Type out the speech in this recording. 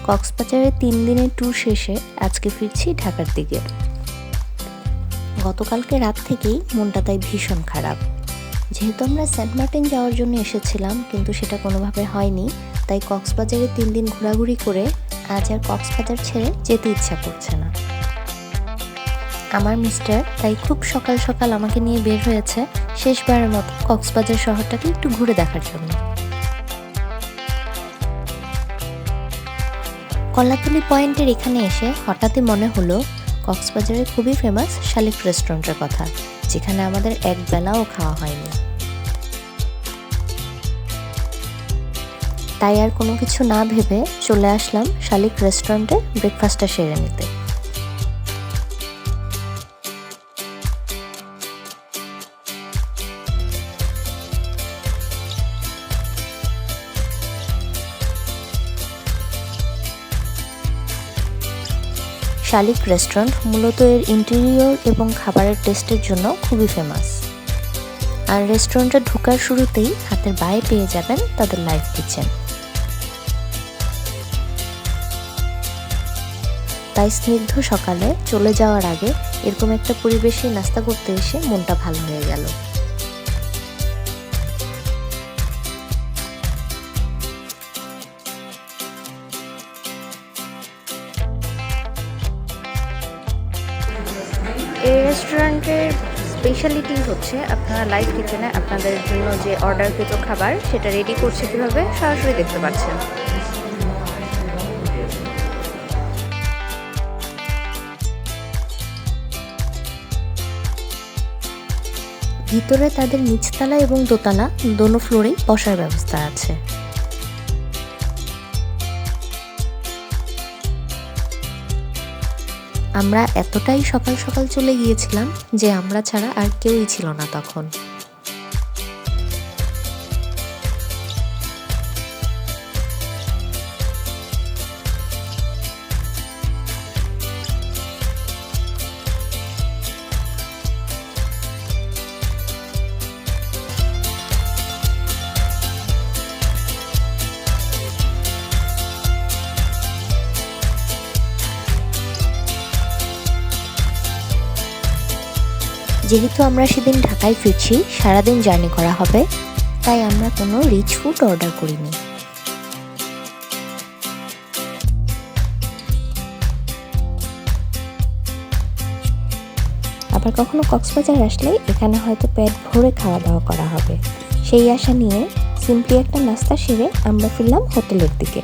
কক্সবাজারে 3 দিনের ট্যুর শেষে আজকে ফিরছি ঢাকার দিকে। গতকালকে রাত থেকেই মনটা তাই ভীষণ খারাপ। যেহেতু আমরা সেন্ট মার্টিন যাওয়ার জন্য এসেছিলাম, কিন্তু সেটা কোনোভাবে হয়নি, তাই কক্সবাজারে 3 দিন ঘোরাঘুরি করে আজ আর কক্সবাজার ছেড়ে যেতে ইচ্ছা করছে না। আমার মিস্টার তাই খুব সকাল সকাল আমাকে নিয়ে বের হয়েছে শেষবারের মতো কক্সবাজার শহরটাকে একটু ঘুরে দেখার জন্য। কলাতলি পয়েন্টের এখানে এসে হঠাৎই মনে হলো কক্সবাজারের খুবই ফেমাস শালিক রেস্টুরেন্টের কথা, যেখানে আমাদের এক বেলাও খাওয়া হয়নি। তাই আর কোনো কিছু না ভেবে চলে আসলাম শালিক রেস্টুরেন্টে ব্রেকফাস্টটা সেরে নিতে। শালিক রেস্টুরেন্ট মূলত এর ইন্টেরিয়র এবং খাবারের টেস্টের জন্য খুবই ফেমাস। আর রেস্টুরেন্টে ঢোকার শুরুতেই হাতের বাঁয়ে পেয়ে যাবেন তাদের লাইভ কিচেন। তাই স্নিগ্ধ সকালে চলে যাওয়ার আগে এরকম একটা পরিবেশে নাস্তা করতে এসে মনটা ভালো হয়ে গেল। এই রেস্টুরেন্টের স্পেশালিটি হচ্ছে আপনারা লাইভ কিচেনে আপনাদের জন্য যে অর্ডারকৃত খাবার সেটা রেডি করছে কীভাবে সরাসরি দেখতে পাচ্ছেন। ভিতরে তাদের নিচতলা এবং দোতলা দোনো ফ্লোরেই বসার ব্যবস্থা আছে। আমরা এতটাই সকাল সকাল চলে গিয়েছিলাম যে আমরা ছাড়া আর কেউই ছিল না তখন। যেহেতু আমরা সেদিন ঢাকায় ফিরছি, সারাদিন জার্নি করা হবে, তাই আমরা কোনো রিচ ফুড অর্ডার করিনি। আবার কখনো কক্সবাজার আসলে এখানে হয়তো পেট ভরে খাওয়া দাওয়া করা হবে, সেই আশা নিয়ে সিম্পলি একটা নাস্তা সেরে আমরা ফিরলাম হোটেলের দিকে।